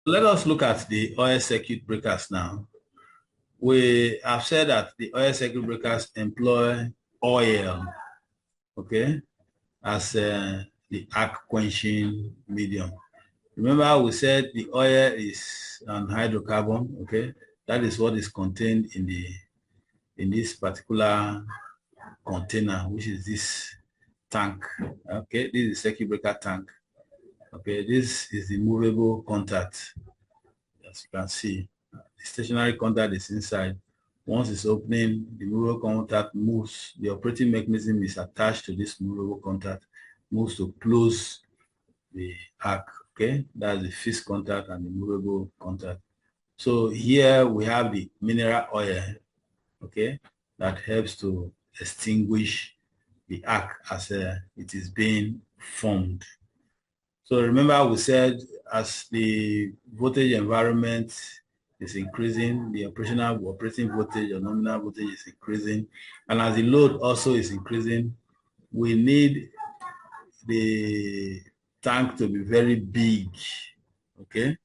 Let us look at the oil circuit breakers now. We have said that the oil circuit breakers employ oil, okay, as the arc quenching medium. Remember, we said the oil is an hydrocarbon, okay? That is what is contained in this particular container, which is this tank. Okay, this is circuit breaker tank. Okay, this is the movable contact, as you can see. The stationary contact is inside. Once it's opening, the movable contact moves. The operating mechanism is attached to this movable contact, moves to close the arc. Okay, that's the fixed contact and the movable contact. So here we have the mineral oil, okay, that helps to extinguish the arc as it is being formed. So remember we said as the voltage environment is increasing, the operating voltage or nominal voltage is increasing, and as the load also is increasing, we need the tank to be very big, okay?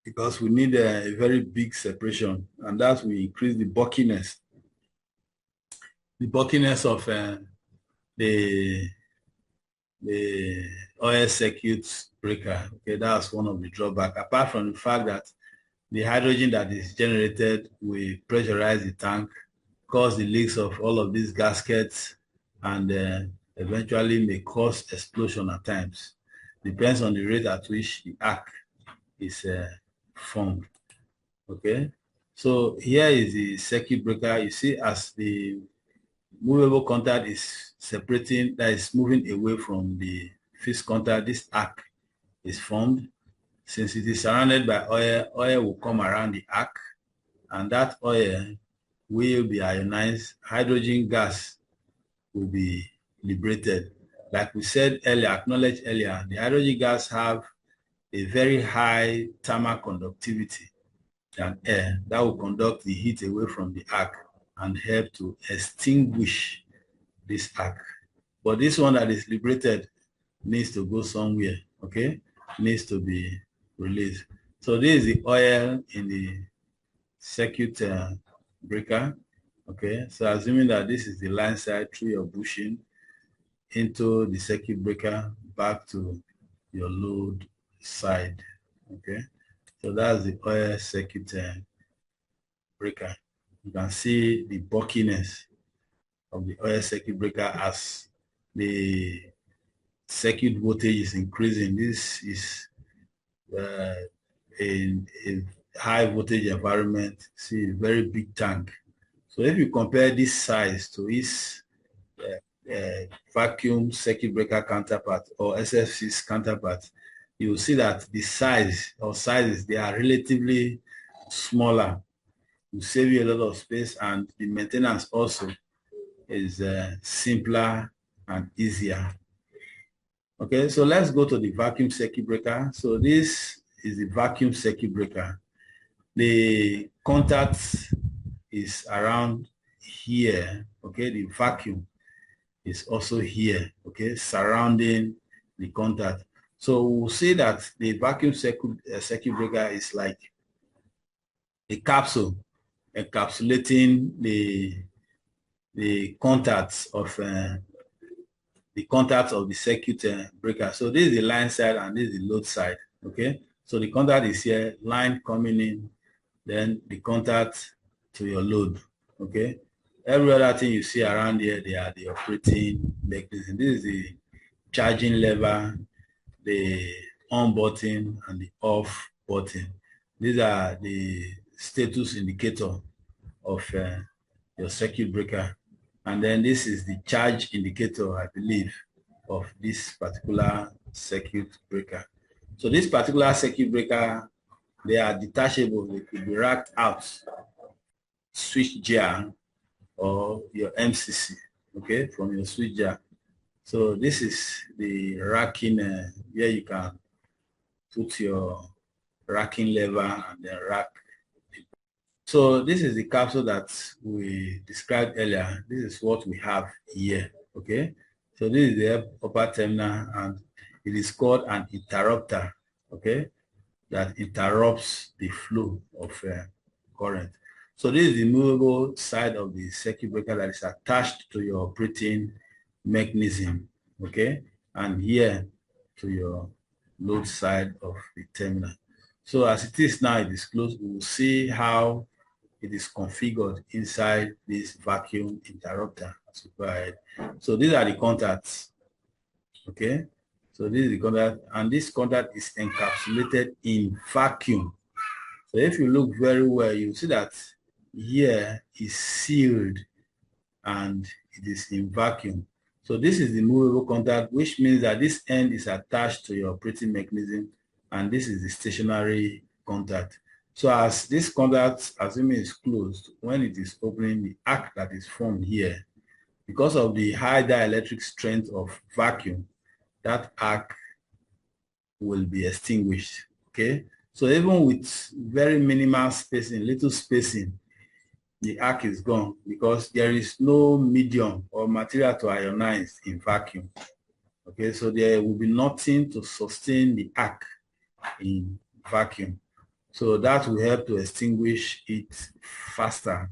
Because we need a very big separation, and that will increase the bulkiness of the oil circuit breaker. Okay, that's one of the drawbacks. Apart from the fact that the hydrogen that is generated will pressurize the tank, cause the leaks of all of these gaskets, and eventually may cause explosion at times. Depends on the rate at which the arc is formed. Okay, so here is the circuit breaker. You see, as the movable contact is separating, that is moving away from the fixed contact, this arc is formed. Since it is surrounded by oil, oil will come around the arc, and that oil will be ionized. Hydrogen gas will be liberated. Like we said earlier, acknowledged earlier, the hydrogen gas have a very high thermal conductivity than air that will conduct the heat away from the arc and help to extinguish this arc. But this one that is liberated needs to go somewhere, okay? Needs to be released. So this is the oil in the circuit breaker, okay? So assuming that this is the line side through your bushing into the circuit breaker back to your load side, okay? So that's the oil circuit breaker. You can see the bulkiness of the oil circuit breaker as the circuit voltage is increasing. This is in a high voltage environment. See, a very big tank. So if you compare this size to its vacuum circuit breaker counterpart or SFC's counterpart, you will see that the size or sizes, they are relatively smaller. Will save you a lot of space, and the maintenance also is simpler and easier. Okay, so let's go to the vacuum circuit breaker. So this is the vacuum circuit breaker. The contact is around here. Okay, the vacuum is also here. Okay, surrounding the contact. So we'll say that the vacuum circuit breaker is like a capsule encapsulating the contacts of the circuit breaker. So this is the line side and this is the load side. Okay, so the contact is here, line coming in, then the contact to your load. Okay, every other thing you see around here, they are the operating mechanism. This is the charging lever, the on button, and the off button. These are the status indicator of your circuit breaker. And then this is the charge indicator, I believe, of this particular circuit breaker. So this particular circuit breaker, they are detachable. They could be racked out, switch jar, or your MCC, okay, from your switch jar. So this is the racking where you can put your racking lever and then rack. So this is the capsule that we described earlier. This is what we have here, okay? So this is the upper terminal, and it is called an interrupter, okay? that interrupts the flow of current. So this is the movable side of the circuit breaker that is attached to your operating mechanism, okay? And here to your load side of the terminal. So as it is now, it is closed. We will see how it is configured inside this vacuum interrupter as we go ahead. So these are the contacts, okay? So this is the contact, and this contact is encapsulated in vacuum. So if you look very well, you see that here is sealed and it is in vacuum. So this is the movable contact, which means that this end is attached to your operating mechanism, and this is the stationary contact. So as this contact, assuming is closed, when it is opening, the arc that is formed here, because of the high dielectric strength of vacuum, that arc will be extinguished, okay? So even with very minimal spacing, little spacing, the arc is gone because there is no medium or material to ionize in vacuum. Okay, so there will be nothing to sustain the arc in vacuum. So that will help to extinguish it faster.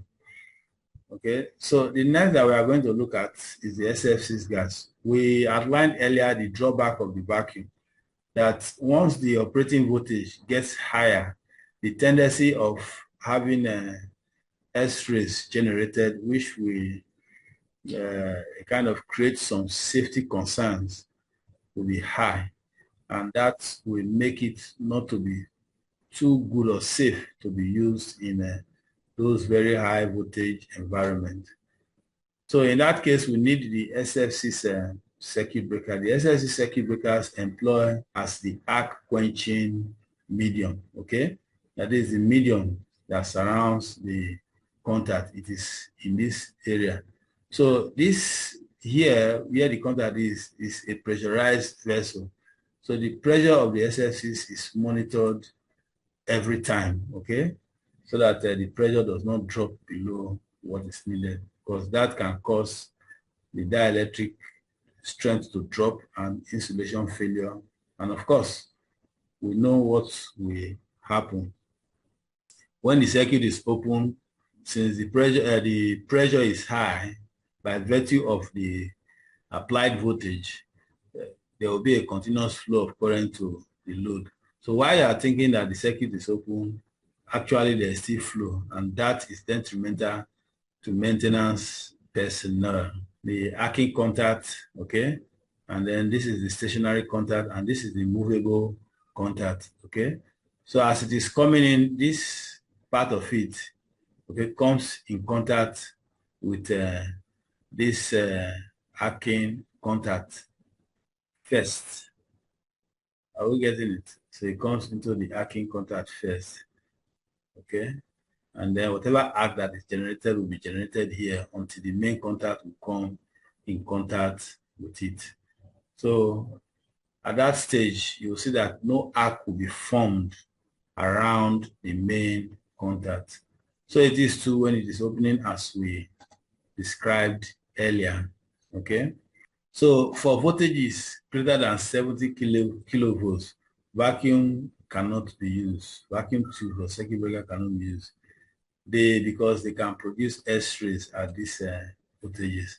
Okay, so the next that we are going to look at is the SF6 gas. We outlined earlier the drawback of the vacuum, that once the operating voltage gets higher, the tendency of having S-rays generated, which will kind of create some safety concerns, will be high, and that will make it not to be too good or safe to be used in those very high voltage environment. So in that case, we need the SF6 circuit breaker. The SF6 circuit breakers employ as the arc quenching medium, okay? That is the medium that surrounds the contact. It is in this area. So this here, where the contact is a pressurized vessel. So the pressure of the SF6 is monitored every time, okay? So that the pressure does not drop below what is needed, because that can cause the dielectric strength to drop and insulation failure. And of course, we know what will happen when the circuit is open. Since the pressure is high, by virtue of the applied voltage, there will be a continuous flow of current to the load. So while you are thinking that the circuit is open, actually there is still flow, and that is detrimental to maintenance personnel. The arcing contact, okay, and then this is the stationary contact, and this is the movable contact, okay. So as it is coming in, this part of it, okay, comes in contact with this arcing contact first. Are we getting it? So it comes into the arcing contact first, okay? And then whatever arc that is generated will be generated here until the main contact will come in contact with it. So at that stage, you'll see that no arc will be formed around the main contact. So it is too when it is opening as we described earlier, okay? So for voltages greater than 70 kilovolts, vacuum cannot be used. Vacuum tube or circuit breaker cannot be used. Because they can produce S-rays at these voltages.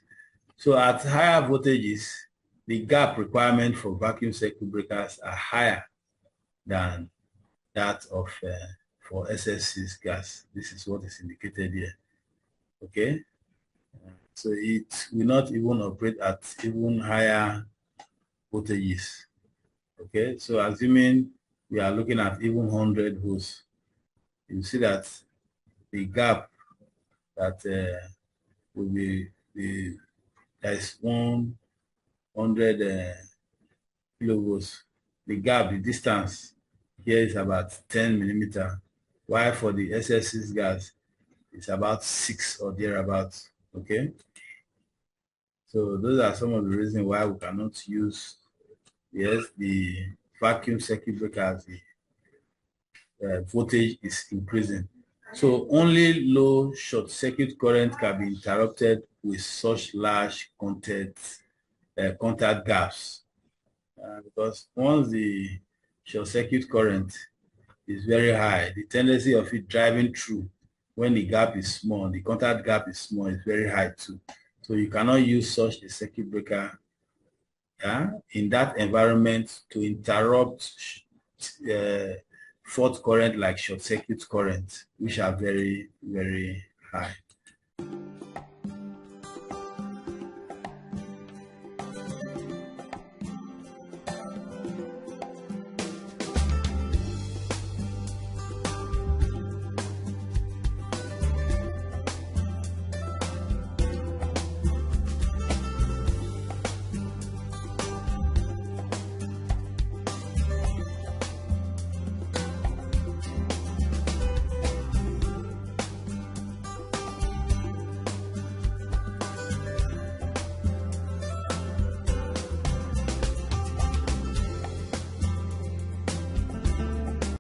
So at higher voltages, the gap requirement for vacuum circuit breakers are higher than that of for SF6 gas. This is what is indicated here, okay? So it will not even operate at even higher voltages, okay? So assuming we are looking at even 100 volts, you see that the gap that will be there is 100 kilovolts. The gap, the distance here is about 10 millimeter, while for the SF6 gas, it's about 6 or thereabouts, okay? So those are some of the reasons why we cannot use, yes, the vacuum circuit breaker as the voltage is increasing. So only low short circuit current can be interrupted with such large contact gaps, because once the short circuit current is very high. The tendency of it driving through when the gap is small, the contact gap is small, is very high too. So you cannot use such a circuit breaker in that environment to interrupt fault current like short circuit current, which are very, very high.